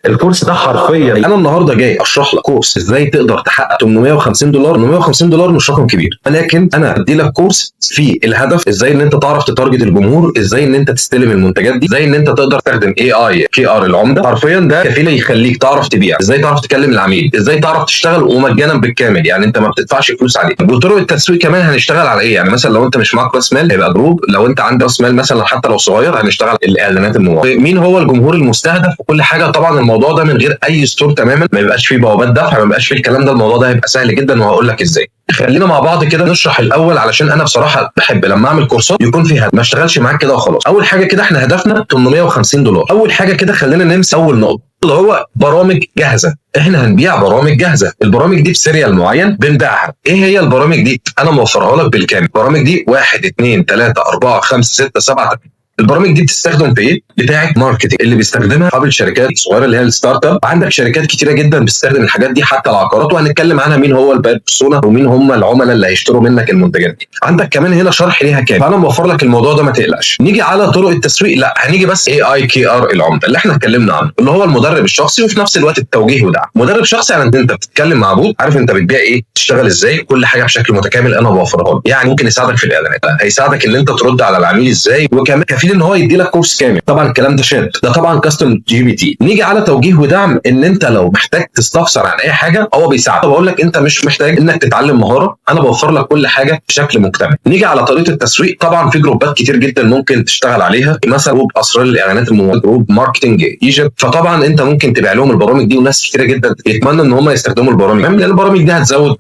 الكورس ده حرفيا انا النهارده جاي اشرح لك كورس ازاي تقدر تحقق 850 دولار. 850 دولار مش رقم كبير، ولكن انا بدي لك كورس فيه الهدف ازاي ان انت تعرف تتارجت الجمهور، ازاي ان انت تستلم المنتجات دي، ازاي ان انت تقدر تستخدم اي كي ار العمده. حرفيا ده كفيل يخليك تعرف تبيع، ازاي تعرف تكلم العميل، ازاي تعرف تشتغل ومجانا بالكامل، يعني انت ما بتدفعش فلوس عليه. وطرق التسويق كمان هنشتغل على ايه، يعني مثلا لو انت مش معاك راس مال هيبقى جروب، لو انت عندك راس مال مثلا حتى لو صغير هنشتغل الاعلانات المموله، مين هو الجمهور المستهدف وكل حاجه. طبعا الموضوع ده من غير اي ستور تماما، ما يبقاش فيه بوابات دفع، ما يبقاش فيه الكلام ده. الموضوع ده هيبقى سهل جدا وهقول لك ازاي. خلينا مع بعض كده نشرح الاول، علشان انا بصراحه بحب لما اعمل كورسات يكون فيها ما اشتغلش معاك كده وخلاص. اول حاجه كده احنا هدفنا 850 دولار. اول حاجه كده خلينا نمسك اول نقطه اللي هو برامج جاهزه. احنا هنبيع برامج جاهزه، البرامج دي بسيريال معين بنبيعها. ايه هي البرامج دي؟ انا موفرها لك بالكامل. البرامج دي 1 2 3 4 5 6 7. البرامج دي بتستخدم في ايه؟ بتاعه ماركتنج، اللي بيستخدمها اصحاب الشركات الصغيره اللي هي الستارت اب. عندك شركات كتيره جدا بتستخدم الحاجات دي، حتى العقارات، وهنتكلم عنها مين هو الباير بيرسونا ومين هم العملاء اللي هيشتروا منك المنتجات دي. عندك كمان هنا شرح ليها كامل، فانا موفر لك الموضوع ده ما تقلقش. نيجي على طرق التسويق، لا هنيجي بس اي كي ار العمده اللي احنا اتكلمنا عنه، اللي هو المدرب الشخصي وفي نفس الوقت التوجيه ودعم. مدرب شخصي يعني انت بتتكلم مع بوت عارف انت بتبيع ايه، تشتغل ازاي، كل حاجه بشكل متكامل انا بوفرها لك. يعني ممكن يساعدك في الاعلانات، هيساعدك ان انت ترد على العميل ازاي، وكمان كفيل ان هو يدي لك كورس كامل. طبعا الكلام ده شات، ده طبعا كاستم جي بي تي. نيجي على توجيه ودعم، ان انت لو محتاج تستفسر عن اي حاجه هو بيساعدك. بقول لك انت مش محتاج انك تتعلم مهاره، انا بوفر لك كل حاجه بشكل مكتمل. نيجي على طريقه التسويق، طبعا في جروبات كتير جدا ممكن تشتغل عليها، مثلا جروب اسرار الاعلانات المموله، جروب ماركتنج ايجيبت. فطبعا انت ممكن تبيع لهم البرامج دي، وناس كتيره جدا يتمنى ان هم يستخدموا البرامج، لان البرامج دي هتزود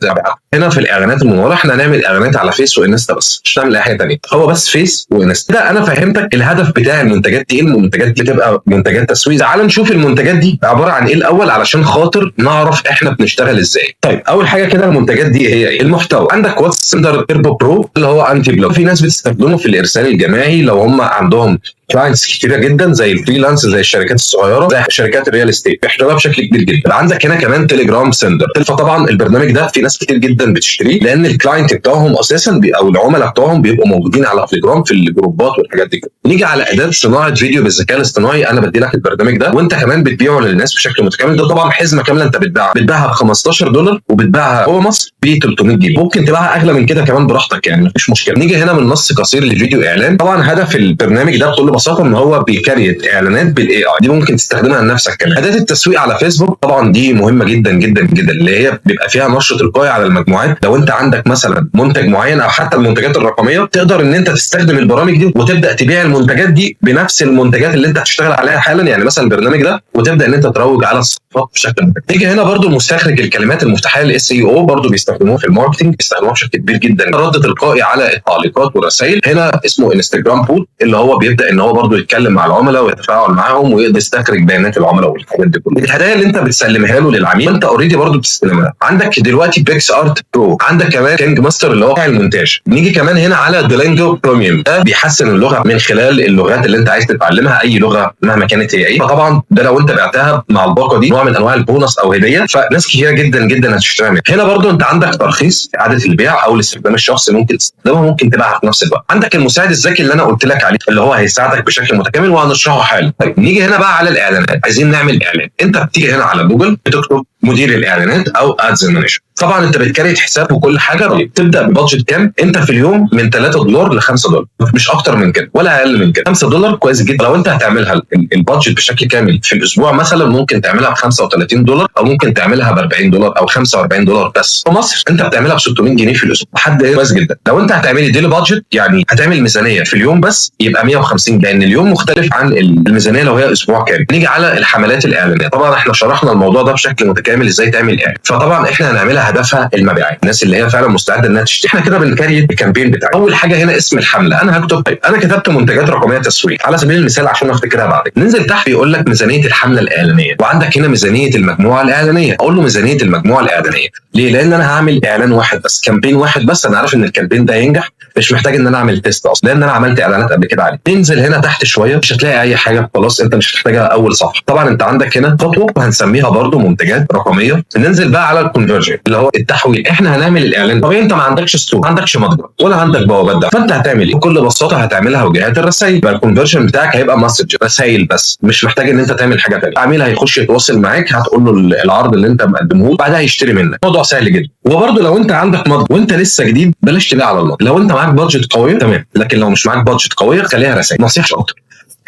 هنا في الاعلانات المموله. احنا هنعمل اعلانات على فيس وانستا بس، مش هنعمل اي حاجه ثانيه، هو بس فيس وانستا. كده انا فهمتك الهدف بتاع المنتجات دي. المنتجات دي تبقى منتجات تسويق. تعال نشوف المنتجات دي عباره عن ايه الاول، علشان خاطر نعرف احنا بنشتغل ازاي. طيب اول حاجه كده المنتجات دي هي ايه؟ المحتوى. عندك واتس سندر تيربو برو اللي هو انتي بلوك، في ناس بتستخدمه في الارسال الجماعي لو هم عندهم كلاينتس كتيره جدا زي الفريلانس، زي الشركات الصغيره، زي شركات الريال استيت، بيحتويها بشكل كبير جدا. عندك هنا كمان تليجرام سندر. فطبعا البرنامج ده في ناس كتير جدا بتشتريه، لان الكلاينت بتاعهم اساسا او العملاء بتاعهم بيبقوا موجودين على تليجرام في الجروبات والحاجات دي كده. نيجي على اداه صناعه فيديو بالذكاء الاصطناعي، انا بدي لك البرنامج ده وانت كمان بتبيعه للناس بشكل متكامل. ده طبعا حزمه كامله انت بتبيعها ب 15 دولار، وبتبيعها جوه مصر ب 300 جنيه. ممكن تبيعها اغلى من كده كمان براحتك، يعني مفيش مشكله. نيجي هنا من نص قصير لفيديو اعلان. طبعا هدف البرنامج ده بكل بساطه ان هو بيكريت اعلانات بالاي اي، دي ممكن تستخدمها لنفسك كمان. اداه التسويق على فيسبوك طبعا دي مهمه جدا جدا جدا، اللي هي بيبقى فيها نشر تلقائي على المجموعات. لو انت عندك مثلا منتج معين او حتى المنتجات الرقميه، تقدر ان انت تستخدم البرامج دي وتبدا تبيع المنتجات دي بنفس المنتجات اللي انت هتشتغل عليها حالا، يعني مثلا البرنامج ده، وتبدا ان انت تروج على الصفحات بشكل مختلف. تيجي هنا برضو مستخرج الكلمات المفتاحيه الاس اي او، برضو بيستخدموه في الماركتنج، بيستخدموه بشكل كبير جدا. رد تلقائي على التعليقات والرسائل، هنا اسمه انستجرام بوت، اللي هو بيبدا ان هو برضو يتكلم مع العملاء ويتفاعل معاهم ويقدر يستخرج بيانات العملاء والحاجات دي كلها. الهدايا اللي انت بتسلمها له للعميل انت اوريدي برضو بتستلمها. عندك دلوقتي بيكس ارت برو، عندك كمان كينج ماستر اللي هو المونتاج. نيجي كمان هنا على دولينجو بريميوم، ده بيحسن اللغه من خلال اللغات اللي انت عايز تتعلمها، اي لغه مهما كانت هي ايه. فطبعا ده لو انت بعتها مع الباقه دي نوع من انواع البونص او هديه، فناس كتيره جدا جدا هتشتري منها. هنا برضو انت عندك ترخيص اعاده البيع او الاستخدام الشخصي، ممكن تستخدمها ممكن تبيعها في نفس الوقت. عندك المساعد الذكي اللي انا قلت لك عليه، اللي هو هيساعدك بشكل متكامل وهنشرحه حالا. طيب نيجي هنا بقى على الاعلانات. عايزين نعمل اعلان، انت بتيجي هنا على جوجل بتكتب مدير الاعلانات او ادز مانجر. طبعا انت بتكريت حساب وكل حاجه. بتبدا ببادجت كام؟ انت في اليوم من 3 دولار ل 5 دولار، مش اكتر من كده ولا اقل من كده. 5 دولار كويس جدا. لو انت هتعملها البادجت بشكل كامل في الاسبوع مثلا، ممكن تعملها ب 35 دولار او ممكن تعملها ب 40 دولار او 45 دولار بس. في مصر انت بتعملها ب 600 جنيه في الاسبوع، حد كويس جدا. لو انت هتعملي ديلي بادجت، يعني هتعمل ميزانيه في اليوم بس، يبقى 150 جنيه، لان اليوم مختلف عن الميزانيه لو هي اسبوع كامل. نيجي على الحملات الاعلانيه. طبعا احنا شرحنا الموضوع ده بشكل متكامل ازاي تعمل اعلان. فطبعا احنا هنعملها هدفها المبيعات، الناس اللي هي فعلا مستعده انها تشتري. احنا كده بنكريت الكامبين بتاعي. اول حاجه هنا اسم الحمله، انا هكتب طيب انا كتبت منتجات رقميه تسويق على سبيل المثال عشان افتكرها بعدين. ننزل تحت يقول لك ميزانيه الحمله الاعلانيه، وعندك هنا ميزانيه المجموعه الاعلانيه. اقول له ميزانيه المجموعه الاعلانيه ليه؟ لان انا هعمل اعلان واحد بس، كامبين واحد بس. انا عارف ان الكامبين ده هينجح، مش محتاج ان انا اعمل تيست اصلا لان انا عملت اعلانات قبل كده عليه. ننزل هنا تحت شويه مش هتلاقي اي حاجه، خلاص انت مش هتحتاجها اول صفحه. طبعا انت عندك هنا خطوه وهنسميها برده منتجات رقميه. ننزل بقى على الكونفرجن اللي هو التحويل. احنا هنعمل الاعلان. طبيعي انت ما عندكش ستور، ما عندكش متجر ولا عندك بوابات دفع، فانت هتعمل ايه؟ بكل بساطه هتعملها وجهات الرسائل. يبقى الكونفرجن بتاعك هيبقى مسج، رسائل بس، مش محتاج ان انت تعمل حاجه ثانيه. العميل هيخش يتواصل معاك، هتقول له العرض اللي انت مقدمه له، بعدها يشتري منك. موضوع سهل جدا. وبرده لو انت عندك متجر وانت لسه جديد بلاش تبيع على المتجر. لو انت معاك بادجت قويه تمام، لكن لو مش معاك بادجت قويه خليها رسائل، نصيحه اكتر.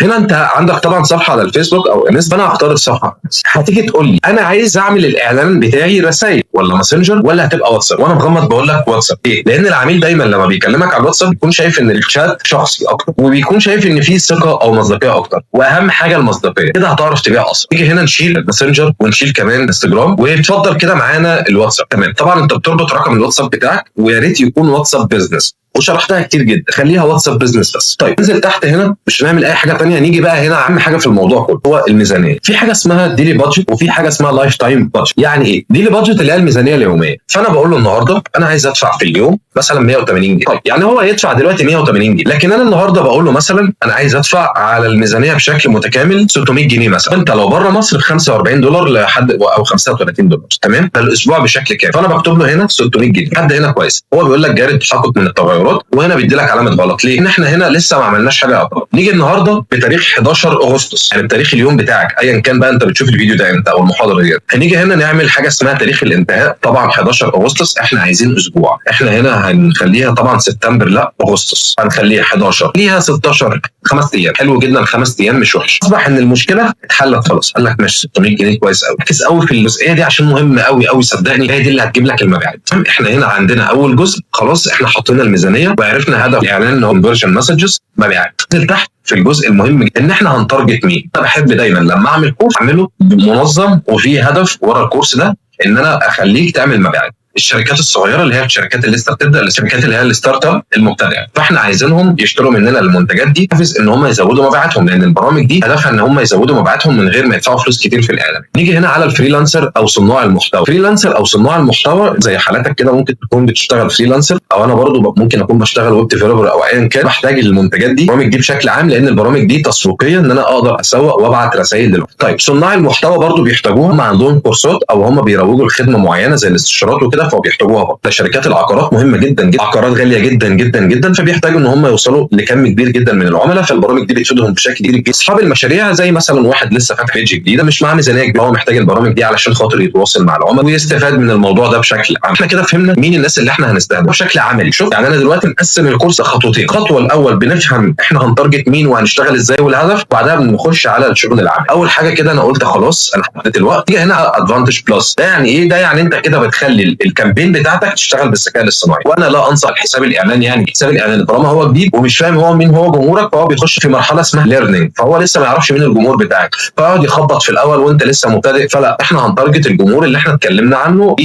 هنا انت عندك طبعا صفحه على الفيسبوك او انستا، انا هختار الصفحه. هتيجي تقول لي انا عايز اعمل الاعلان بتاعي رسائل ولا ماسنجر ولا هتبقى واتساب، وانا مغمض بقول لك واتساب. ليه؟ لان العميل دايما لما بيكلمك على الواتساب بيكون شايف ان الشات شخصي اكتر، وبيكون شايف ان في ثقه او مصداقيه اكتر، واهم حاجه المصداقيه. كده هتعرف تبيع اصلا. نيجي هنا نشيل الماسنجر ونشيل كمان انستجرام، ويتفضل كده معانا الواتساب. تمام. طبعا انت بتربط رقم الواتساب بتاعك، ويا ريت يكون واتساب بيزنس، وشرحتها كتير جدا، خليها واتساب بزنس بس. طيب ننزل تحت هنا مش هنعمل اي حاجه ثانيه. نيجي بقى هنا اهم حاجه في الموضوع كله هو الميزانيه. في حاجه اسمها ديلي بادجت وفي حاجه اسمها لايف تايم بادجت. يعني ايه ديلي بادجت؟ اللي هي الميزانيه اليوميه. فانا بقول له النهارده انا عايز ادفع في اليوم مثلا 180 جنيه. طيب يعني هو هيدفع دلوقتي 180 جنيه، لكن انا النهارده بقول له مثلا انا عايز ادفع على الميزانيه بشكل متكامل 600 جنيه مثلا. انت لو بره مصر ب 45 دولار لحد او 35 دولار تمام، ده الاسبوع بشكل كامل. فانا بكتب له هنا 600 جنيه لحد هنا كويس. هو بيقول لك جاري التحقق من التغيرات، وهنا بيدي لك علامه غلط. ليه؟ ان احنا هنا لسه ما عملناش حاجه اكتر. نيجي النهارده بتاريخ 11 اغسطس، يعني بتاريخ اليوم بتاعك ايا كان بقى انت بتشوف الفيديو ده امتى او المحاضره دي. هنيجي هنا نعمل حاجه اسمها تاريخ الانتهاء. طبعا 11 اغسطس احنا عايزين اسبوع، احنا هنا هنخليها طبعا سبتمبر لا اغسطس، هنخليها 11 ليها 16 5 ايام. حلو جدا 5 ايام مش وحش. اصبح ان المشكله اتحلت خلاص. قال لك ماشي 600 جنيه كويس قوي. ركز قوي في الجزئيه دي عشان مهم قوي قوي صدقني، هي دي اللي هتجيب لك المبيعات. احنا هنا عندنا اول جزء خلاص، احنا حطينا الميزانيه وعرفنا هدف الاعلان ان هو كونفرجن مسجز مبيعات. تحت في الجزء المهم ان احنا هنتارجت مين. انا بحب دايما لما اعمل كورس اعمله منظم وفي هدف ورا الكورس ده، ان انا اخليك تعمل مبيعات. الشركات الصغيره اللي هي الشركات اللي لسه بتبدا، الشركات اللي هي الستارت اب المبتدئه، فاحنا عايزينهم يشتروا مننا المنتجات دي حافز ان هم يزودوا مبيعاتهم، لان البرامج دي هدفها ان هم يزودوا مبيعاتهم من غير ما يدفعوا فلوس كتير في الاعلان. نيجي هنا على الفريلانسر او صناع المحتوى. فريلانسر او صناع المحتوى زي حالتك كده ممكن تكون بتشتغل فريلانسر، او انا برضو ممكن اكون بشتغل ويب ديفلوبر او ايا كان. بحتاج المنتجات دي البرامج دي بشكل عام، لان البرامج دي تسويقيه ان انا اقدر اسوق وابعت رسائل دلوقتي. طيب صناع المحتوى برضو بيحتاجوها، هم عندهم كورسات او هم بيروجوا لخدمه معينه زي الاستشارات وكده، فبيحتاجوها برضو. شركات العقارات مهمه جدا جدا، عقارات غاليه جدا جدا جدا، فبيحتاجوا ان هم يوصلوا لكم كبير جدا من العملاء، فالبرامج دي بتفيدهم بشكل كبير جدا. اصحاب المشاريع زي مثلا واحد لسه فاتح بيج جديده مش معاه ميزانيه كبيره، هو محتاج البرامج دي علشان خاطر يتواصل مع العملاء ويستفاد من الموضوع ده بشكل عام. احنا كده فهمنا مين الناس اللي احنا هنستهدف بشكل عملي. شوف يعني انا دلوقتي مقسم الكورس خطوتين. الخطوه الاول بنفهم احنا هنتارجت مين وهنشتغل ازاي والهدف، وبعدها بنخش على الشغل العملي. اول حاجه كده انا قلت خلاص انا حطيت الوقت. تيجي هنا ادفانتج بلس. ده يعني ايه؟ ده يعني انت كده بتخلي الكامبين بتاعتك تشتغل بالذكاء الاصطناعي. وانا لا انصح حساب الاعلان، يعني حساب الاعلان طالما هو جديد ومش فاهم هو مين هو جمهورك، فهو بيخش في مرحله اسمها ليرنينج، فهو لسه ما يعرفش مين الجمهور بتاعك، فيقعد يخبط في الاول وانت لسه مبتدئ. فلا، احنا هنتارجت الجمهور اللي احنا اتكلمنا عنه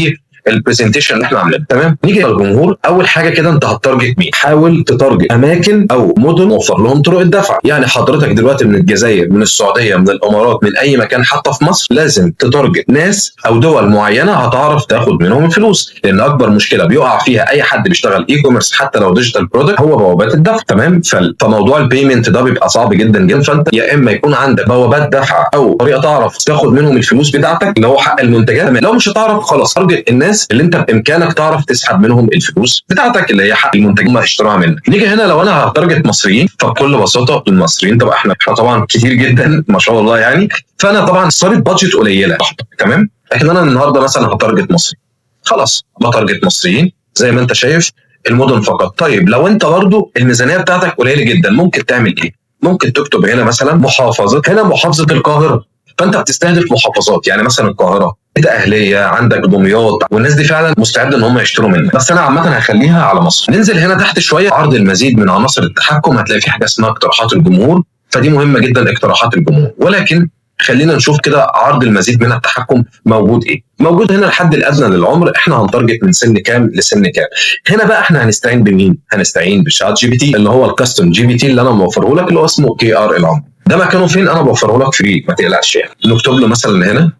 البرزنتيشن اللي احنا عاملينها. تمام. نيجي للجمهور. اول حاجه كده انت هتارجت مين؟ حاول تتارجت اماكن او مدن موفر لهم طرق الدفع. يعني حضرتك دلوقتي من الجزائر، من السعوديه، من الامارات، من اي مكان حتى في مصر، لازم تتارجت ناس او دول معينه هتعرف تاخد منهم الفلوس، لان اكبر مشكله بيقع فيها اي حد بيشتغل اي كوميرس حتى لو ديجيتال برودكت هو بوابات الدفع. تمام. فموضوع البيمنت ده بيبقى صعب جدا جدا. فانت يا اما يكون عندك بوابات دفع او طريقه تعرف تاخد منهم الفلوس بتاعتك اللي هو حق المنتجات. تمام. لو مش هتعرف خلاص تارجت الناس اللي انت بامكانك تعرف تسحب منهم الفلوس بتاعتك اللي هي حق المنتج هم اشتروها منك. نيجي هنا لو انا هتارجت مصريين، فبكل بساطه المصريين طبعا احنا طبعا كتير جدا ما شاء الله يعني، فانا طبعا صارت بادجت قليله. تمام. لكن انا النهارده مثلا هتارجت مصري، خلاص بتارجت مصريين زي ما انت شايف المدن فقط. طيب لو انت برضو الميزانيه بتاعتك قليله جدا ممكن تعمل ايه؟ ممكن تكتب هنا مثلا محافظه، هنا محافظه القاهره، فانت بتستهدف محافظات. يعني مثلا القاهره، اهليه، عندك دمياط، والناس دي فعلا مستعده ان هم يشتروا منك. بس انا عامه هخليها على مصر. ننزل هنا تحت شويه عرض المزيد من عناصر التحكم، هتلاقي في حاجه اسمها اقتراحات الجمهور، فدي مهمه جدا اقتراحات الجمهور. ولكن خلينا نشوف كده عرض المزيد من التحكم موجود ايه. موجود هنا الحد الادنى للعمر، احنا هنتارجت من سن كام لسن كام. هنا بقى احنا هنستعين بمين؟ هنستعين بشات جي بي تي اللي هو الكاستم جي بي تي اللي انا موفره لك اللي هو اسمه كي ار العمر. ده مكانه فين؟ انا بوفره لك فري ما تقلقش. يعني نكتب له مثلا هنا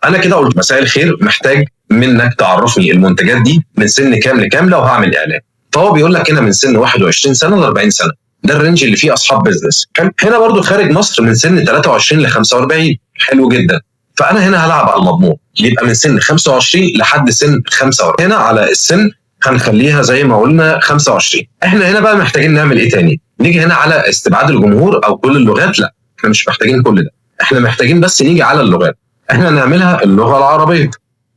انا كده قلت مساء الخير، محتاج منك تعرفني المنتجات دي من سن كام لكام لو هعمل اعلان. فهو بيقول لك هنا من سن 21 سنه ل 40 سنه، ده الرينج اللي فيه اصحاب بزنس. هنا برضو خارج مصر من سن 23 ل 45، حلو جدا. فانا هنا هلعب على المضمون، يبقى من سن 25 لحد سن 45. هنا على السن هنخليها زي ما قلنا 25. احنا هنا بقى محتاجين نعمل ايه تاني؟ نيجي هنا على استبعاد الجمهور او كل اللغات. لا، احنا مش محتاجين كل ده، احنا محتاجين بس نيجي على اللغات. احنا نعملها اللغه العربيه.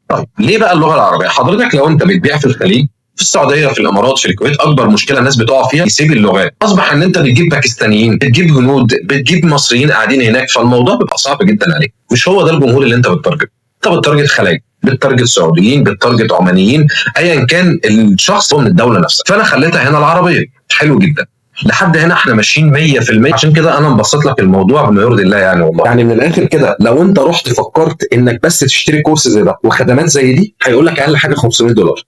طيب ليه بقى اللغه العربيه؟ حضرتك لو انت بتبيع في الخليج، في السعوديه، في الامارات، في الكويت، اكبر مشكله الناس بتقع فيها يسيب اللغات. اصبح ان انت بتجيب باكستانيين، بتجيب هنود، بتجيب مصريين قاعدين هناك، فالموضوع بيبقى صعب جدا عليك. مش هو ده الجمهور اللي انت بتتارجت. انت بتتارجت خلايج، بتتارجت سعوديين، بتتارجت عمانيين، ايا كان الشخص هو من الدوله نفسها. فانا خليتها هنا العربيه. حلو جدا. لحد هنا احنا ماشيين 100%. عشان كده انا مبسط لك الموضوع بما يرضي الله يعني. والله يعني من الاخر كده، لو انت رحت فكرت انك بس تشتري كورس زي ده وخدمات زي دي، هيقول لك اقل حاجه $500.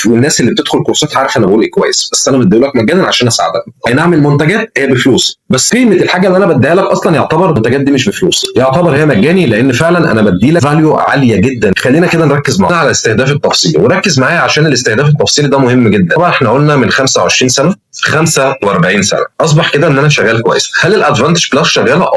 والناس اللي بتدخل كورسات عارفه انا بقول ايه كويس، بس انا مديه لك مجانا عشان اساعدك. اي نعم المنتجات هي بفلوس، بس قيمه الحاجه اللي انا بديها لك اصلا يعتبر المنتجات دي مش بفلوس، يعتبر هي مجاني، لان فعلا انا بدي لك فاليو عاليه جدا. خلينا كده نركز معانا على الاستهداف التفصيلي، وركز معايا عشان الاستهداف التفصيلي ده مهم جدا. طبعا احنا قلنا من 25 سنه 45 سنه، اصبح كده ان انا شغال كويس. هل الادفانتج بلس شغاله؟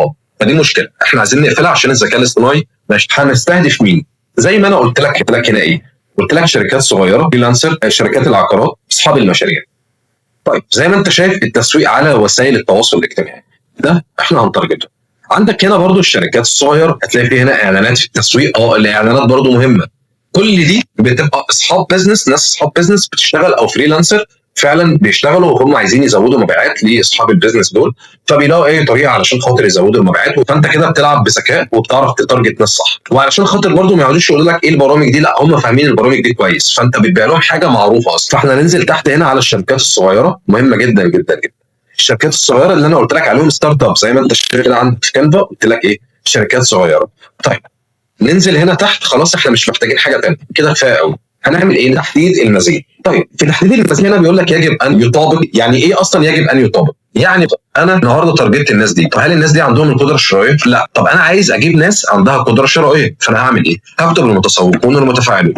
فدي مشكله احنا عايزين نقفلها عشان الذكاء الاصطناعي. ماشي، هنستهدف مين؟ زي ما انا قلت لك هنا ايه؟ قلت لك شركات صغيره، فريلانسر، شركات العقارات، اصحاب المشاريع. طيب زي ما انت شايف التسويق على وسائل التواصل الاجتماعي ده احنا هنتارجته. عندك هنا برضو الشركات الصغيره، هتلاقي في هنا اعلانات في التسويق. الاعلانات برضو مهمه. كل دي بتبقى اصحاب بزنس، ناس اصحاب بزنس بتشتغل او فريلانسر فعلا بيشتغلوا وهم عايزين يزودوا مبيعات لاصحاب البيزنس دول، فبيلاقوا اي طريقه علشان خاطر يزودوا المبيعات. فانت كده بتلعب بذكاء وبتعرف تتارجت ناس صح. وعلشان خاطر برضو ما يقعدوش يقولوا لك ايه البرامج دي، لا هم فاهمين البرامج دي كويس، فانت بتبيع لهم حاجه معروفه اصلا. فاحنا ننزل تحت هنا على الشركات الصغيره، مهمه جدا جدا جدا. الشركات الصغيره اللي انا قلت لك عليهم ستارت اب، زي ما انت شفت كده عندك في كانفا قلت لك ايه؟ شركات صغيره. طيب ننزل هنا تحت، خلاص احنا مش محتاجين حاجه ثانيه كده، كفايه قوي. هنعمل ايه؟ تحديد المزيد. طيب في تحديد المزيد هنا بيقول لك يجب ان يطابق. يعني ايه اصلا يجب ان يطابق؟ يعني انا النهارده تارجت الناس دي، طب هل الناس دي عندهم القدره الشرائيه؟ لا. طب انا عايز اجيب ناس عندها قدره شرائيه، فانا هعمل ايه؟ هكتب المتسوقون المتفاعلون.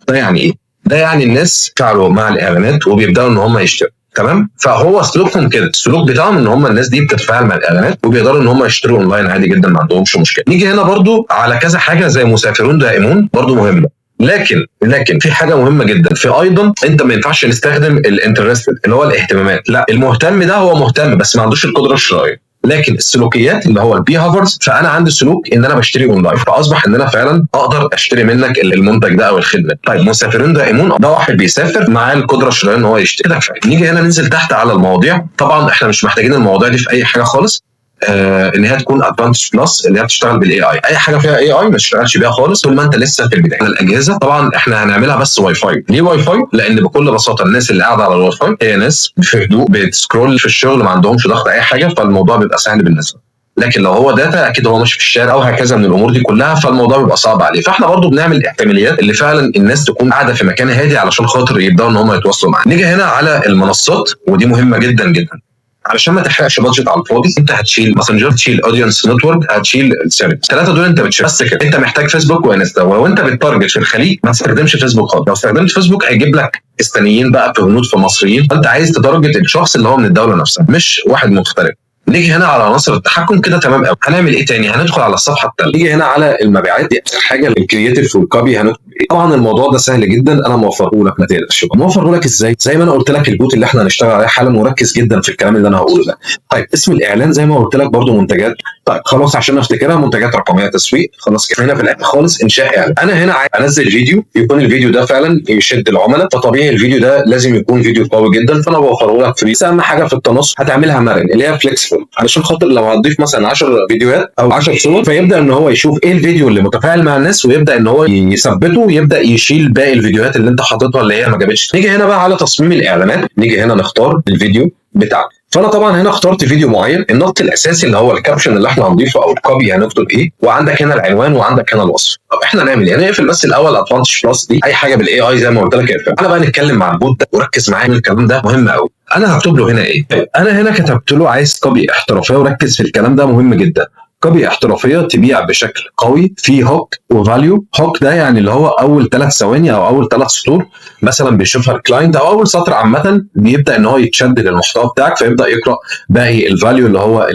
ده يعني ايه؟ ده يعني الناس فعلوا مع الاعلانات وبيبداوا ان هم يشتروا. تمام. فهو سلوكهم كده، السلوك بتاعهم ان هم الناس دي بتتفاعل مع الاعلانات وبيقدروا ان هم يشتروا اونلاين عادي جدا، ما عندهمش مشكله. نيجي هنا برضو على كذا حاجه زي مسافرون دائمون، برضو مهمه. لكن في حاجه مهمه جدا، في ايضا انت ما ينفعش نستخدم الانترست اللي هو الاهتمامات. لا، المهتم ده هو مهتم بس ما عندوش القدره الشرائيه. لكن السلوكيات اللي هو البي هافرز، فانا عندي سلوك ان انا بشتري اونلاين، فاصبح ان انا فعلا اقدر اشتري منك المنتج ده او الخدمه. طيب مسافرين دائمون، ده واحد بيسافر مع القدره الشرائيه ان هو يشتري ده. نيجي هنا ننزل تحت على المواضيع. طبعا احنا مش محتاجين المواضيع دي في اي حاجه خالص. ان هي تكون ادفانتج بلس، اللي هي بتشتغل بالاي اي حاجه فيها اي ما تشتغلش بيها خالص طول ما انت لسه في البدايه. الاجهزه طبعا احنا هنعملها بس واي فاي. ليه واي فاي؟ لان بكل بساطه الناس اللي قاعده على الواي فاي هي ناس في هدوء بتسكرول في الشغل، ما عندهمش ضغط اي حاجه، فالموضوع بيبقى سهل بالنسبه. لكن لو هو داتا اكيد هو ماشي في الشارع او هكذا من الامور دي كلها، فالموضوع بيبقى صعب عليه. فاحنا برضو بنعمل احتماليات اللي فعلا الناس تكون قاعده في مكان هادي علشان خاطر يبداوا ان هم يتواصلوا معانا. نيجي هنا على المنصات، ودي مهمه جدا جدا علشان ما تحرقش بادجت على الفاضي. انت هتشيل ماسنجر، هتشيل اودينس نتورك، هتشيل السيرفيس. الثلاثه دول انت بتشيل بس كده. انت محتاج فيسبوك وانستا، ولو انت بتتارجت في الخليج ما تستخدمش فيسبوك خالص. لو استخدمت فيسبوك هيجيب لك استانيين بقى، في هنود، في مصريين. فانت عايز تتارجت الشخص اللي هو من الدوله نفسها، مش واحد مغترب. نيجي هنا على عناصر التحكم كده تمام قوي. هنعمل ايه تاني؟ هندخل على الصفحه الثالثه. نيجي هنا على المبيعات، دي اخر حاجه، الكرييتيف والكوبي. طبعا الموضوع ده سهل جدا، انا موفره لك، ما تقلقش. موفره لك ازاي؟ زي ما انا قلت لك البوت اللي احنا هنشتغل عليه حالا، وركز جدا في الكلام اللي انا هقوله ده. طيب اسم الاعلان زي ما قلت لك برده منتجات. طيب خلاص عشان افتكرها، منتجات رقميه، تسويق، خلاص كده. هنا في الاخر خالص انشاء اعلان. انا هنا عايز انزل فيديو يكون الفيديو ده فعلا يشد العملاء، فطبيعي الفيديو ده لازم يكون فيديو قوي جدا، فانا بوفره لك فري. اهم حاجه في التنص هتعملها مرن، اللي هي فليكسبل، علشان خاطر لو هتضيف مثلا 10 فيديوهات او 10 صور، فيبدا ان هو يشوف ايه الفيديو اللي متفاعل مع الناس ويبدا ان هو يثبته ويبدا يشيل باقي الفيديوهات اللي انت حاططها اللي هي ما جابتش. نيجي هنا بقى على تصميم الاعلانات. نيجي هنا نختار الفيديو بتاعك. فانا طبعا هنا اخترت فيديو معين. النص الاساسي اللي هو الكابشن اللي احنا هنضيفه او الكوبي هنكتب ايه، وعندك هنا العنوان وعندك هنا الوصف. طب احنا نعمل ايه؟ نقفل بس الاول ادفانتج بلس دي، اي حاجه بالاي اي زي ما قلت لك اقفل. انا بقى نتكلم مع البوت ده وركز معايا، الكلام ده مهم قوي. انا هكتب له هنا ايه؟ انا هنا كتبت له عايز كوبي احترافيه، وركز في الكلام ده مهم جدا. كوبي احترافيه تبيع بشكل قوي في هوك وفاليو. هوك ده يعني اللي هو اول 3 ثواني او اول 3 سطور مثلا بيشوفها الكلاينت، او اول سطر عامه بيبدا ان هو يتشد للمحتوى بتاعك فيبدا يقرا باقي الفاليو اللي هو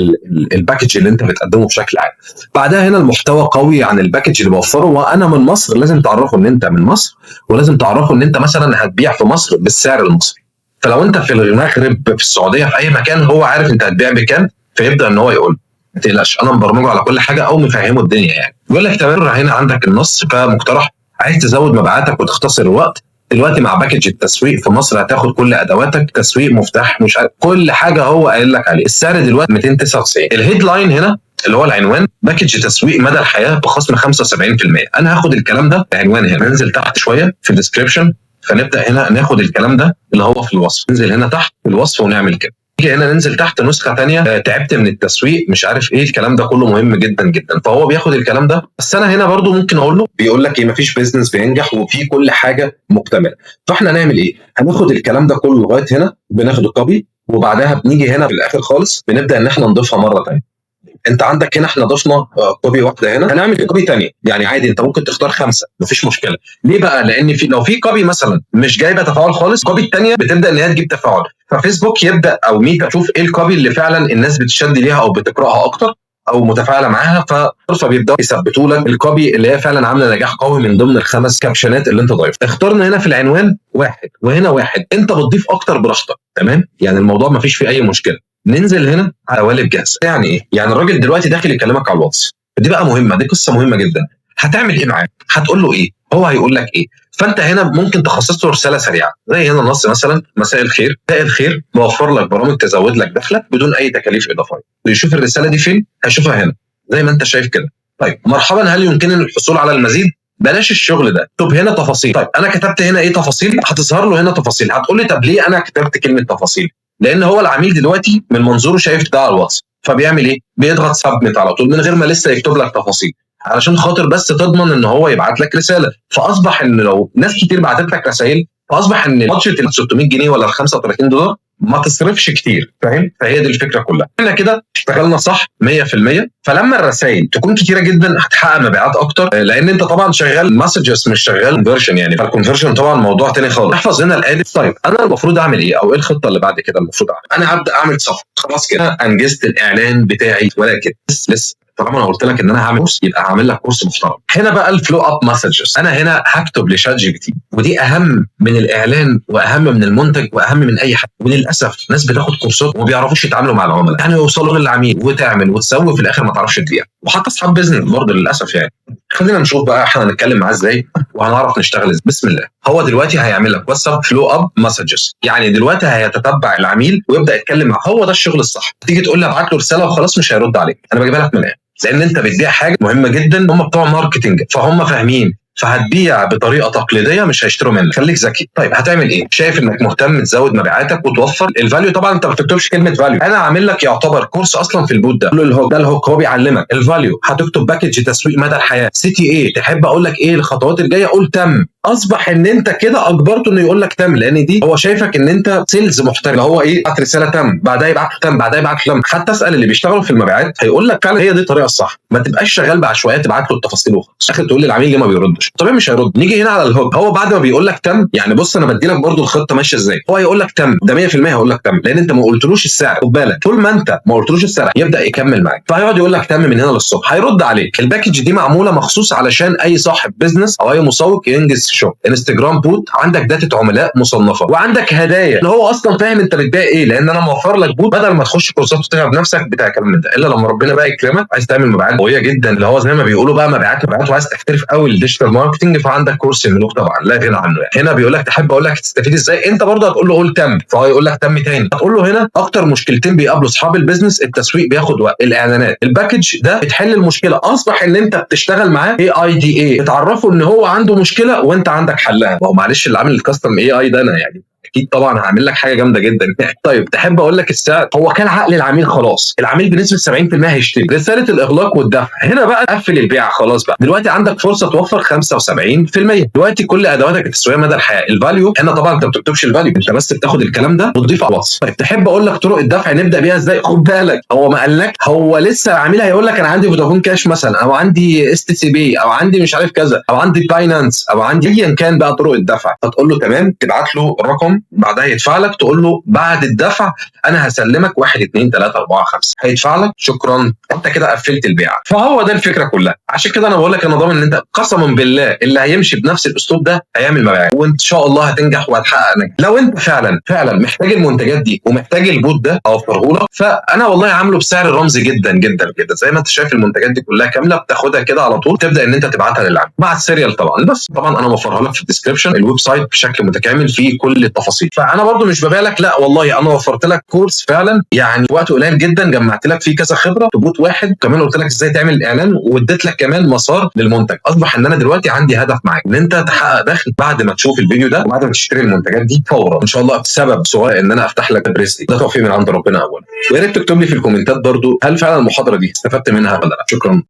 الباكج اللي انت بتقدمه بشكل عام. بعدها هنا المحتوى قوي عن الباكج اللي بوفره، وانا من مصر لازم تعرفوا ان انت من مصر، ولازم تعرفوا ان انت مثلا هتبيع في مصر بالسعر المصري. فلو انت في المغرب في السعوديه في اي مكان هو عارف انت هتبيع بكام، فيبدا ان هو يقول ما تقلقش انا مبرمجه على كل حاجه او مفهمه الدنيا يعني. يقول لك تمام هنا عندك النص فمقترح، عايز تزود مبيعاتك وتختصر الوقت دلوقتي مع باكج التسويق في مصر هتاخد كل ادواتك تسويق مفتاح مش عارف كل حاجه هو قايل لك عليه. السعر دلوقتي 299. الهيدلاين هنا اللي هو العنوان باكج تسويق مدى الحياه بخصم 75%. انا هاخد الكلام ده العنوان هنا، ننزل تحت شويه في الديسكربشن فنبدا هنا ناخد الكلام ده اللي هو في الوصف، ننزل هنا تحت في الوصف ونعمل كده. نيجي هنا ننزل تحت نسخه ثانيه تعبت من التسويق مش عارف ايه، الكلام ده كله مهم جدا جدا. فهو بياخد الكلام ده، بس انا هنا برضو ممكن اقول له بيقول لك ايه مفيش بيزنس بينجح وفي كل حاجه مكتمله. فاحنا نعمل ايه؟ هناخد الكلام ده كله لغايه هنا بناخده كوبي، وبعدها بنيجي هنا في الاخر خالص بنبدا ان احنا نضيفها مره ثانيه. انت عندك هنا احنا ضفنا كوبي واحده هنا، هنعمل كوبي ثانيه يعني عادي انت ممكن تختار 5 مفيش مشكله. ليه بقى؟ لان لو في كوبي مثلا مش جايبه تفاعل خالص، الكوبي الثانيه بتبدا ان هي تجيب تفاعل، ففيسبوك يبدا او ميتا تشوف ايه الكوبي اللي فعلا الناس بتشد ليها او بتقراها اكتر او متفاعله معاها، فبيبداوا يثبتوا لك الكوبي اللي هي فعلا عامله نجاح قوي من ضمن ال5 كابشنات اللي انت ضايفها. اخترنا هنا في العنوان 1 وهنا 1، انت بتضيف اكتر براحتك تمام، يعني الموضوع ما فيش فيه اي مشكله. ننزل هنا على قوالب جاهزه. يعني ايه؟ يعني الراجل دلوقتي داخل يكلمك على الواتس، دي بقى مهمه، دي قصه مهمه جدا. هتعمل ايه معاه؟ هتقول له ايه؟ هو هيقول لك ايه؟ فانت هنا ممكن تخصص له رساله سريعه زي هنا النص مثلا مساء الخير، مساء الخير بوفر لك برامج تزود لك دخلك بدون اي تكاليف اضافيه. ويشوف الرساله دي فين؟ هيشوفها هنا زي ما انت شايف كده. طيب مرحبا، هل يمكنني الحصول على المزيد؟ بلاش الشغل ده. طب هنا تفاصيل. طيب انا كتبت هنا ايه تفاصيل؟ هتظهر له هنا تفاصيل. هتقول لي طب ليه انا كتبت كلمه تفاصيل؟ لان هو العميل دلوقتي من منظوره شايف ده على الواتس، فبيعمل ايه؟ بيضغط سبميت على طول من غير ما لسه يكتب لك تفاصيل، علشان خاطر بس تضمن ان هو يبعت لك رساله. فاصبح ان لو ناس كتير بعتت لك رسائل فاصبح ان البادجت ال 600 جنيه ولا ال 35 دولار ما تصرفش كتير، فاهم؟ فهي دي الفكره كلها. احنا كده اشتغلنا صح 100%. فلما الرسائل تكون كتيره جدا هتحقق مبيعات اكتر، لان انت طبعا شغال مسجز مش شغال كونفرشن يعني، فالكونفرشن طبعا موضوع تاني خالص. احفظ هنا الالف. طيب انا المفروض اعمل ايه او ايه الخطه اللي بعد كده المفروض اعمل؟ انا هبدا اعمل صفحه خلاص كده انجزت الاعلان بتاعي، ولكن لسه طالما انا قلت لك ان انا هعمل كورس يبقى هعمل لك كورس محترم. هنا بقى الفلو اب مسجز، انا هنا هكتب لشات جي بي تي، ودي اهم من الاعلان واهم من المنتج واهم من اي حاجه. وللاسف ناس بتاخد كورسات وما بيعرفوش يتعاملوا مع العملاء، يعني يوصلوا للعميل وتعمل وتسوي في الاخر ما تعرفش تبيع. وحتى اصحاب بيزنس برضه للاسف يعني. خلينا نشوف بقى احنا هنتكلم معاه ازاي وهنعرف نشتغل ازاي. بسم الله. هو دلوقتي هيعمل لك واتساب فلو اب مسجز، يعني دلوقتي هيتتبع العميل ويبدا يتكلم معاه. هو ده الشغل الصح. تيجي تقول لي ابعت له رساله وخلاص مش هيرد عليك، انا بجيبها لك من الاخر، لان انت بتبيع حاجه مهمه جدا. هم بتوع ماركتنج فهم فاهمين، فهتبيع بطريقه تقليديه مش هيشتروا منك. خليك ذكي. طيب هتعمل ايه؟ شايف انك مهتم تزود مبيعاتك وتوفر الفاليو. طبعا انت ما بتكتبش كلمه فاليو، انا عامل لك يعتبر كورس اصلا في البوت ده. قول له الهوك ده، الهوك هو بيعلمك الفاليو. هتكتب باكج تسويق مدى الحياه سي تي ايه، تحب اقول لك ايه الخطوات الجايه؟ قول تم. اصبح ان انت كده اجبرته انه يقول لك تم، لان دي هو شايفك ان انت سيلز محترف. هو ايه؟ بعت رساله تم، بعدها يبعت تم، بعدها يبعت تم. حتى اسال اللي بيشتغلوا في المبيعات هيقول لك فعلا هي دي الطريقه الصح. ما تبقاش شغال بعشوائيات تبعت له التفاصيل وخلاص اخر تقول لي العميل ليه ما بيردش. طبيعي مش هيرد. نيجي هنا على الهوك، هو بعد ما بيقول لك تم يعني بص انا بدي لك برده الخطه ماشيه ازاي. هو يقول لك تم ده 100% هيقول لك تم، لان انت ما قلتلوش السعر. خد بالك طول ما انت ما قلتلوش السعر يبدا يكمل معاك، فهيقعد يقول لك تم من هنا للصبح. هيرد عليك. الباكج دي معموله مخصوص علشان اي صاحب بيزنس او اي مسوق ينجز شغل. انستجرام بوت، عندك داتا عملاء مصنفه، وعندك هدايا اللي هو اصلا فاهم انت بتبيع ايه، لان انا موفر لك بوت بدل ما تخش كورسات وتتعب نفسك بتاع كلام من ده. الا لما ربنا بقى يكرمك عايز تعمل مبيعات قويه جدا اللي هو زي ما بيقولوا بقى مبيعات وعايز تحترف قوي الديجيتال ماركتنج، فعندك كورس الملوك طبعا لا غنى عنه. يعني هنا بيقول لك تحب اقول لك تستفيد ازاي، انت برضه هتقول له قول تم، فهو يقول لك تم تاني. هتقول له هنا اكتر مشكلتين بيقابلوا اصحاب البيزنس، التسويق بياخد وقت، الاعلانات. الباكج ده بتحل المشكله. اصبح ان انت بتشتغل معاه AIDA، بتعرفه ان هو عنده مشكله وانت عندك حلها. ما هو معلش اللي عامل الكاستم AI ده انا يعني اكيد طبعا هعمل لك حاجه جامده جدا. طيب تحب اقول لك السعر؟ هو كان عقل العميل خلاص، العميل بنسبه 70% هيشتري. رساله الاغلاق والدفع هنا بقى قفل البيع خلاص بقى. دلوقتي عندك فرصه توفر 75%. دلوقتي كل ادواتك التسويقيه مدى الحياه. الفاليو هنا طبعا انت ما بتكتبش الفاليو، انت بس بتاخد الكلام ده وتضيفه على الوصف. طيب تحب اقول لك طرق الدفع نبدا بيها ازاي؟ خد بالك هو ما قالك، هو لسه العميل هيقول لك انا عندي فودافون كاش مثلا، او عندي اس تي سي بي، او عندي مش عارف كذا، او عندي باينانس، او عندي ايا كان بقى طرق الدفع. فتقول له تمام، تبعت له الرقم بعدها يدفع لك، تقول له بعد الدفع انا هسلمك 1 2 3 4 5، هيدفع لك شكرا، انت كده قفلت البيعه. فهو ده الفكره كلها. عشان كده انا بقول لك انا ضامن ان انت قسما بالله اللي هيمشي بنفس الاسلوب ده هيعمل مبيعات، وان شاء الله هتنجح وهتحقق نجاح. لو انت فعلا محتاج المنتجات دي ومحتاج البوت ده اوفره لك، فانا والله عامله بسعر رمزي جدا جدا جدا. زي ما انت شايف المنتجات دي كلها كامله، بتاخدها كده على طول، تبدا ان انت تبعتها للعميل مع السيريال طبعا. بس طبعا انا موفرها لك في الديسكربشن، الويب سايت بشكل متكامل فيه كل التفاصيل. فانا برضو مش ببيع لك، لا والله انا وفرت لك كورس فعلا يعني في وقت قليل جدا، جمعت لك فيه كذا خبره في بوت واحد، كمان قلت لك ازاي تعمل الاعلان، واديت لك كمان مسار للمنتج. اصبح ان انا دلوقتي عندي هدف معاك ان انت تحقق دخل بعد ما تشوف الفيديو ده وبعد ما تشتري المنتجات دي فورا ان شاء الله، بسبب صغير ان انا افتح لك بريستي. ده توفيق من عند ربنا اولا. ويا ريت تكتب لي في الكومنتات برضو هل فعلا المحاضره دي استفدت منها ولا لا. شكرا.